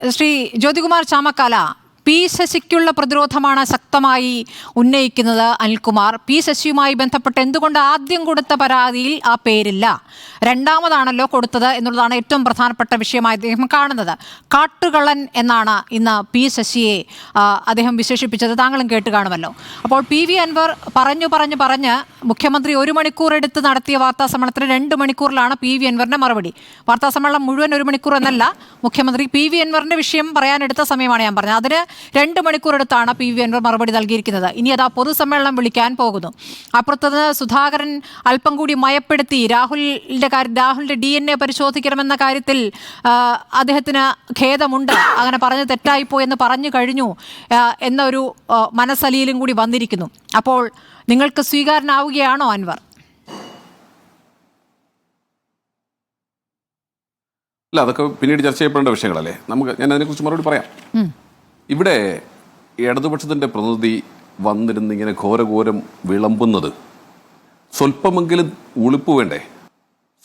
Shri Jyothikumar Chamakkala, P ശശിക്കുള്ള പ്രതിരോധമാണ് ശക്തമായി ഉന്നയിക്കുന്നത് അനിൽകുമാർ. പി ശശിയുമായി ബന്ധപ്പെട്ട് എന്തുകൊണ്ട് ആദ്യം കൊടുത്ത പരാതിയിൽ ആ പേരില്ല, രണ്ടാമതാണല്ലോ കൊടുത്തത് എന്നുള്ളതാണ് ഏറ്റവും പ്രധാനപ്പെട്ട വിഷയമായി അദ്ദേഹം കാണുന്നത്. കാട്ടുകള്ളൻ എന്നാണ് ഇന്ന് പി ശശിയെ അദ്ദേഹം വിശേഷിപ്പിച്ചത്. താങ്കളും കേട്ട് കാണുമല്ലോ. അപ്പോൾ പി വി അൻവർ പറഞ്ഞ് മുഖ്യമന്ത്രി 1 മണിക്കൂർ എടുത്ത് നടത്തിയ വാർത്താസമ്മേളനത്തിന് 2 മണിക്കൂറിലാണ് പി വി അൻവറിന്റെ മറുപടി. വാർത്താസമ്മേളനം മുഴുവൻ 1 മണിക്കൂർ എന്നല്ല, മുഖ്യമന്ത്രി പി വി അൻവറിന്റെ വിഷയം പറയാനെടുത്ത സമയമാണ് ഞാൻ പറഞ്ഞത്. അതിന് 2 മണിക്കൂർ എടുത്താണ് പി വി അൻവർ മറുപടി നൽകിയിരിക്കുന്നത്. ഇനി അതാ പൊതുസമ്മേളനം വിളിക്കാൻ പോകുന്നു. അപ്പുറത്ത് സുധാകരൻ അല്പം കൂടി മയപ്പെടുത്തി രാഹുലിന്റെ DNA പരിശോധിക്കണമെന്ന കാര്യത്തിൽ അദ്ദേഹത്തിന് ഖേദമുണ്ട്, അങ്ങനെ പറഞ്ഞ് തെറ്റായിപ്പോയെന്ന് പറഞ്ഞു കഴിഞ്ഞു എന്നൊരു മനസ്സലിയിലും കൂടി വന്നിരിക്കുന്നു. അപ്പോൾ നിങ്ങൾക്ക് സ്വീകാരനാവുകയാണോ അൻവർ? അല്ല, അതൊക്കെ പിന്നീട് ചർച്ച ചെയ്യപ്പെടേണ്ട വിഷയങ്ങളല്ലേ. ഞാൻ അതിനെക്കുറിച്ച് മറുപടി പറയാം. ഇവിടെ ഇടതുപക്ഷത്തിൻ്റെ പ്രതിനിധി വന്നിരുന്ന് ഇങ്ങനെ ഘോരഘോരം വിളമ്പുന്നത് സ്വല്പമെങ്കിലും ഉളുപ്പ് വേണ്ടേ,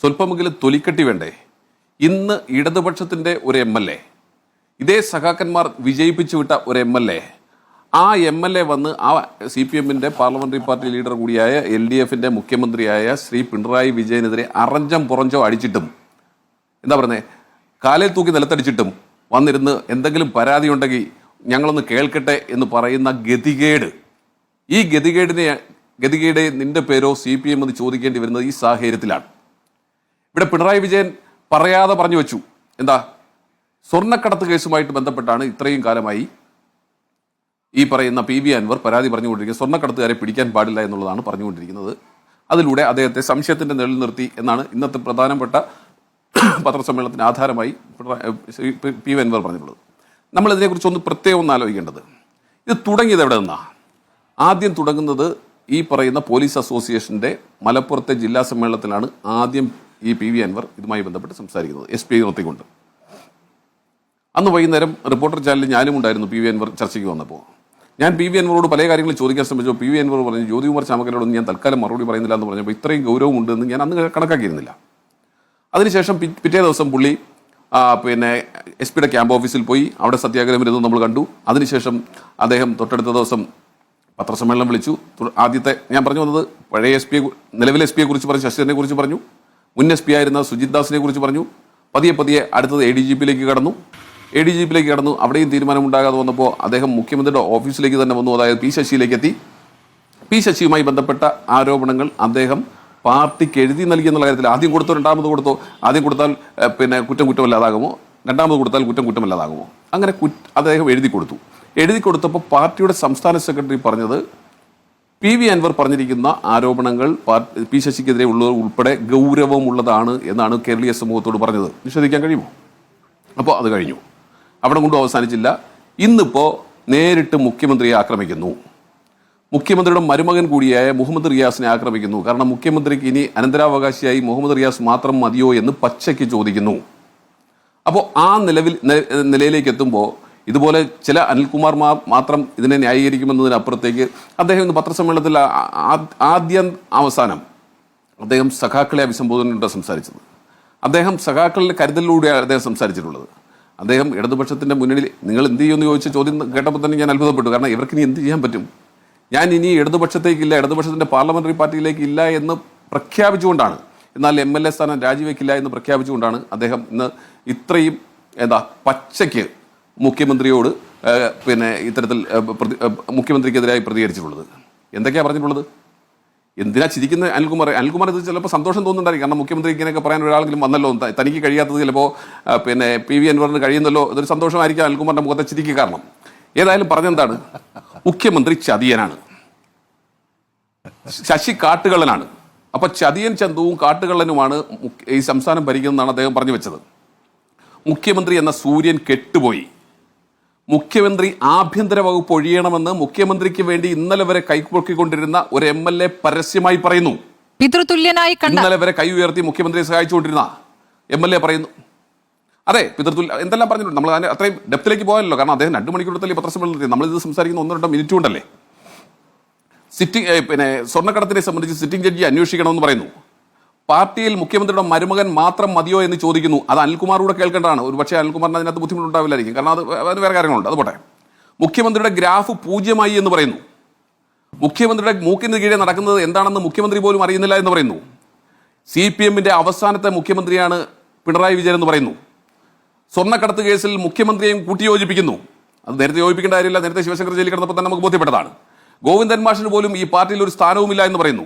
സ്വല്പമെങ്കിലും തൊലിക്കട്ടി വേണ്ടേ? ഇന്ന് ഇടതുപക്ഷത്തിൻ്റെ ഒരു MLA, ഇതേ സഖാക്കന്മാർ വിജയിപ്പിച്ചു വിട്ട ഒരു MLA, ആ MLA വന്ന് ആ CPM-ന്റെ പാർലമെന്ററി പാർട്ടി ലീഡർ കൂടിയായ LDF-ന്റെ മുഖ്യമന്ത്രിയായ ശ്രീ പിണറായി വിജയനെതിരെ അറഞ്ചം പുറഞ്ചോ അടിച്ചിട്ടും, എന്താ പറയുന്നത്, കാലിൽ തൂക്കി നിലത്തടിച്ചിട്ടും വന്നിരുന്ന് എന്തെങ്കിലും പരാതി ഉണ്ടെങ്കിൽ ഞങ്ങളൊന്ന് കേൾക്കട്ടെ എന്ന് പറയുന്ന ഗതികേട്, ഈ ഗതികേട് നിന്റെ പേരോ CPM എന്ന് ചോദിക്കേണ്ടി വരുന്നത് ഈ സാഹചര്യത്തിലാണ്. ഇവിടെ പിണറായി വിജയൻ പറയാതെ പറഞ്ഞു വെച്ചു. എന്താ, സ്വർണ്ണക്കടത്ത് കേസുമായിട്ട് ബന്ധപ്പെട്ടാണ് ഇത്രയും കാലമായി ഈ പറയുന്ന PV അൻവർ പരാതി പറഞ്ഞുകൊണ്ടിരിക്കുന്നത്. സ്വർണ്ണക്കടത്തുകാരെ പിടിക്കാൻ പാടില്ല എന്നുള്ളതാണ് പറഞ്ഞുകൊണ്ടിരിക്കുന്നത്. അതിലൂടെ അദ്ദേഹത്തെ സംശയത്തിന്റെ നിഴൽ നിർത്തി എന്നാണ് ഇന്നത്തെ പ്രധാനപ്പെട്ട പത്രസമ്മേളനത്തിന് ആധാരമായി PV അൻവർ പറഞ്ഞിട്ടുള്ളത്. നമ്മൾ ഇതിനെക്കുറിച്ച് പ്രത്യേകം ഒന്ന് ആലോചിക്കേണ്ടത്, ഇത് തുടങ്ങിയത് എവിടെ നിന്നാണ്? ആദ്യം തുടങ്ങുന്നത് ഈ പറയുന്ന പോലീസ് അസോസിയേഷൻ്റെ മലപ്പുറത്തെ ജില്ലാ സമ്മേളനത്തിലാണ് ആദ്യം ഈ PV അൻവർ ഇതുമായി ബന്ധപ്പെട്ട് സംസാരിക്കുന്നത്, SP നിർത്തിക്കൊണ്ട്. അന്ന് വൈകുന്നേരം റിപ്പോർട്ടർ ചാനലിൽ ഞാനും ഉണ്ടായിരുന്നു PV അൻവർ ചർച്ചയ്ക്ക് വന്നപ്പോൾ. ഞാൻ PV അൻവറോട് പല കാര്യങ്ങളും ചോദിക്കാൻ ശ്രമിച്ചപ്പോൾ PV അൻവർ പറഞ്ഞു, ജ്യോതികുമാർ ചാമക്കലോടൊന്നും ഞാൻ തൽക്കാലം മറുപടി പറയുന്നില്ല എന്ന് പറഞ്ഞപ്പോൾ ഇത്രയും ഗൗരവമുണ്ടെന്ന് ഞാൻ അന്ന് കണക്കാക്കിയിരുന്നില്ല. അതിനുശേഷം പിറ്റേ ദിവസം പുള്ളി പിന്നെ SP-യുടെ ക്യാമ്പ് ഓഫീസിൽ പോയി, അവിടെ സത്യാഗ്രഹം ഇരുന്ന് നമ്മൾ കണ്ടു. അതിനുശേഷം അദ്ദേഹം തൊട്ടടുത്ത ദിവസം പത്രസമ്മേളനം വിളിച്ചു. ആദ്യത്തെ ഞാൻ പറഞ്ഞു വന്നത് പഴയ നിലവിലെ SP-യെ കുറിച്ച് പറഞ്ഞു, ശശിധരനെ കുറിച്ച് പറഞ്ഞു, മുൻ SP ആയിരുന്ന സുജിത് ദാസിനെ കുറിച്ച് പറഞ്ഞു. പതിയെ അടുത്തത് ADGP-ലേക്ക് കടന്നു. അവിടെയും തീരുമാനമുണ്ടാകാതെ വന്നപ്പോൾ അദ്ദേഹം മുഖ്യമന്ത്രിയുടെ ഓഫീസിലേക്ക് തന്നെ വന്നു, അതായത് പി ശശിയിലേക്ക് എത്തി. പി ശശിയുമായി ബന്ധപ്പെട്ട ആരോപണങ്ങൾ അദ്ദേഹം പാർട്ടിക്ക് എഴുതി നൽകി എന്നുള്ള കാര്യത്തിൽ ആദ്യം കൊടുത്തോ രണ്ടാമത് കൊടുത്തോ, ആദ്യം കൊടുത്താൽ പിന്നെ കുറ്റമല്ലാതാകുമോ, രണ്ടാമത് കൊടുത്താൽ കുറ്റമല്ലാതാകുമോ, അങ്ങനെ അദ്ദേഹം എഴുതി കൊടുത്തപ്പോൾ പാർട്ടിയുടെ സംസ്ഥാന സെക്രട്ടറി പറഞ്ഞത് PV അൻവർ പറഞ്ഞിരിക്കുന്ന ആരോപണങ്ങൾ പി ശശിക്കെതിരെ ഉള്ളത് ഉൾപ്പെടെ ഗൗരവമുള്ളതാണ് എന്നാണ് കേരളീയ സമൂഹത്തോട് പറഞ്ഞത്. നിഷേധിക്കാൻ കഴിയുമോ? അപ്പോൾ അത് കഴിഞ്ഞു, അവിടെ കൊണ്ടും അവസാനിച്ചില്ല. ഇന്നിപ്പോൾ നേരിട്ട് മുഖ്യമന്ത്രിയെ ആക്രമിക്കുന്നു, മുഖ്യമന്ത്രിയുടെ മരുമകൻ കൂടിയായ മുഹമ്മദ് റിയാസിനെ ആക്രമിക്കുന്നു. കാരണം മുഖ്യമന്ത്രിക്ക് ഇനി അനന്തരാവകാശിയായി മുഹമ്മദ് റിയാസ് മാത്രം മതിയോ എന്ന് പച്ചയ്ക്ക് ചോദിക്കുന്നു. അപ്പോൾ ആ നിലയിലേക്ക് എത്തുമ്പോൾ ഇതുപോലെ ചില അനിൽകുമാർ മാത്രം ഇതിനെ ന്യായീകരിക്കുമെന്നതിനപ്പുറത്തേക്ക് അദ്ദേഹം ഇന്ന് പത്രസമ്മേളനത്തിൽ ആദ്യം അവസാനം അദ്ദേഹം സഖാക്കളെ അഭിസംബോധനയോടെ സംസാരിച്ചത്. അദ്ദേഹം സഖാക്കളുടെ കരുതലിലൂടെയാണ് അദ്ദേഹം സംസാരിച്ചിട്ടുള്ളത്. അദ്ദേഹം ഇടതുപക്ഷത്തിൻ്റെ മുന്നണിയിൽ നിങ്ങൾ എന്ത് ചെയ്യുമെന്ന് ചോദിച്ച ചോദ്യം കേട്ടപ്പോൾ തന്നെ ഞാൻ അത്ഭുതപ്പെട്ടു. കാരണം ഇവർക്ക് ഇനി എന്ത് ചെയ്യാൻ പറ്റും? ഞാൻ ഇനി ഇടതുപക്ഷത്തേക്കില്ല, ഇടതുപക്ഷത്തിൻ്റെ പാർലമെന്ററി പാർട്ടിയിലേക്ക് ഇല്ല എന്ന് പ്രഖ്യാപിച്ചുകൊണ്ടാണ്, എന്നാൽ MLA സ്ഥാനം രാജിവെക്കില്ല എന്ന് പ്രഖ്യാപിച്ചുകൊണ്ടാണ് അദ്ദേഹം ഇന്ന് ഇത്രയും പച്ചയ്ക്ക് മുഖ്യമന്ത്രിയോട് പിന്നെ ഇത്തരത്തിൽ മുഖ്യമന്ത്രിക്കെതിരായി പ്രതികരിച്ചിട്ടുള്ളത്. എന്തൊക്കെയാണ് പറഞ്ഞിട്ടുള്ളത്? എന്തിനാ ചിരിക്കുന്ന അനിൽകുമാർ ഇത് ചിലപ്പോൾ സന്തോഷം തോന്നുന്നുണ്ടായിരിക്കും. കാരണം മുഖ്യമന്ത്രി ഇങ്ങനെയൊക്കെ പറയാൻ ഒരാളെങ്കിലും വന്നല്ലോ, തനിക്ക് കഴിയാത്തത് ചിലപ്പോൾ പിന്നെ PV അൻവറിന് കഴിയുന്നല്ലോ, ഇതൊരു സന്തോഷമായിരിക്കും അനിൽകുമാറിൻ്റെ മുഖത്തെ ചിരിക്ക് കാരണം. ഏതായാലും പറഞ്ഞെന്താണ്, മുഖ്യമന്ത്രി ചതിയനാണ്, ശശി കാട്ടുകള്ളനാണ്. അപ്പൊ ചതിയൻ ചന്തുവും കാട്ടുകള്ളനുമാണ് ഈ സംസ്ഥാനം ഭരിക്കുന്നതെന്നാണ് അദ്ദേഹം പറഞ്ഞു വെച്ചത്. മുഖ്യമന്ത്രി എന്ന സൂര്യൻ കെട്ടുപോയി. മുഖ്യമന്ത്രി ആഭ്യന്തര വകുപ്പ് ഒഴിയണമെന്ന് മുഖ്യമന്ത്രിക്ക് വേണ്ടി ഇന്നലെ വരെ കൈപ്പൊക്കിക്കൊണ്ടിരുന്ന ഒരു MLA പരസ്യമായി പറയുന്നു. പിതൃതുല്യനായി ഇന്നലെ വരെ കൈ ഉയർത്തി മുഖ്യമന്ത്രിയെ സഹായിച്ചുകൊണ്ടിരുന്ന MLA പറയുന്നു. അതെ, പിതൃതുല്യ എന്തെല്ലാം പറഞ്ഞിട്ടുണ്ട്. നമ്മൾ അത്രയും ഡെപ്തിലേക്ക് പോയല്ലോ. കാരണം അദ്ദേഹം 2 മണിക്കൂറത്തല്ലേ പത്രസമ്മേളനത്തിൽ. നമ്മളിത് സംസാരിക്കുന്ന 1-2 മിനിറ്റ് കൊണ്ടല്ലേ. പിന്നെ സ്വർണ്ണക്കടത്തിനെ സംബന്ധിച്ച് സിറ്റിംഗ് ജഡ്ജി അന്വേഷിക്കണമെന്ന് പറയുന്നു. പാർട്ടിയിൽ മുഖ്യമന്ത്രിയുടെ മരുമകൻ മാത്രം മതിയോ എന്ന് ചോദിക്കുന്നു. അത് അനിൽകുമാർ കൂടെ കേൾക്കേണ്ടതാണ്. ഒരു പക്ഷേ അനിൽകുമാറിന് അതിനകത്ത് ബുദ്ധിമുട്ടുണ്ടാവില്ലായിരിക്കും, കാരണം അത് വേറെ കാര്യങ്ങളുണ്ട്. അതുപോട്ടെ. മുഖ്യമന്ത്രിയുടെ ഗ്രാഫ് 0 എന്ന് പറയുന്നു. മുഖ്യമന്ത്രിയുടെ മൂക്കിന് കീഴെ നടക്കുന്നത് എന്താണെന്ന് മുഖ്യമന്ത്രി പോലും അറിയുന്നില്ല എന്ന് പറയുന്നു. CPM-ന്റെ അവസാനത്തെ മുഖ്യമന്ത്രിയാണ് പിണറായി വിജയൻ എന്ന് പറയുന്നു. സ്വർണ്ണക്കടത്ത് കേസിൽ മുഖ്യമന്ത്രിയെയും കൂട്ടിയോജിപ്പിക്കുന്നു. അത് നേരത്തെ യോജിപ്പിക്കേണ്ട കാര്യമില്ല, നേരത്തെ ശിവശങ്കർ ജയിലിൽ കിടന്നപ്പോൾ തന്നെ നമുക്ക് ബോധ്യപ്പെട്ടതാണ്. ഗോവിന്ദൻ മാഷിന് പോലും ഈ പാർട്ടിയിൽ ഒരു സ്ഥാനവുമില്ല എന്ന് പറയുന്നു.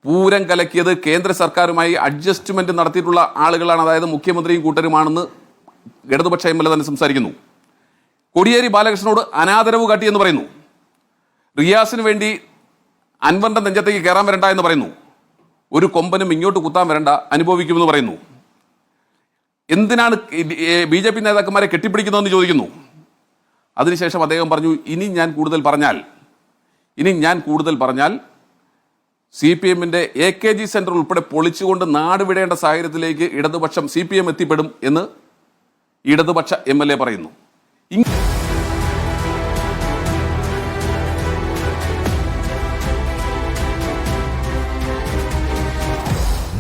പൂരം കലക്കിയത് കേന്ദ്ര സർക്കാരുമായി അഡ്ജസ്റ്റ്മെന്റ് നടത്തിയിട്ടുള്ള ആളുകളാണ്, അതായത് മുഖ്യമന്ത്രിയും കൂട്ടരുമാണെന്ന് ഇടതുപക്ഷ MLA തന്നെ സംസാരിക്കുന്നു. കോടിയേരി ബാലകൃഷ്ണനോട് അനാദരവ് കാട്ടി എന്ന് പറയുന്നു. റിയാസിന് വേണ്ടി അൻവറിന്റെ നെഞ്ചത്തേക്ക് കയറാൻ വരണ്ട എന്ന് പറയുന്നു. ഒരു കൊമ്പനും ഇങ്ങോട്ട് കുത്താൻ വരണ്ട, അനുഭവിക്കുമെന്ന് പറയുന്നു. എന്തിനാണ് BJP നേതാക്കന്മാരെ കെട്ടിപ്പിടിക്കുന്നതെന്ന് ചോദിക്കുന്നു. അതിനുശേഷം അദ്ദേഹം പറഞ്ഞു, ഇനി ഞാൻ കൂടുതൽ പറഞ്ഞാൽ CPM-ന്റെ AKG സെന്റർ ഉൾപ്പെടെ പൊളിച്ചുകൊണ്ട് നാട് വിടേണ്ട സാഹചര്യത്തിലേക്ക് ഇടതുപക്ഷം CPM എത്തിപ്പെടും എന്ന് ഇടതുപക്ഷ MLA പറയുന്നു.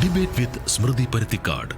ഡിബേറ്റ് വിത്ത് സ്മൃതി പരുത്തിക്കാട്.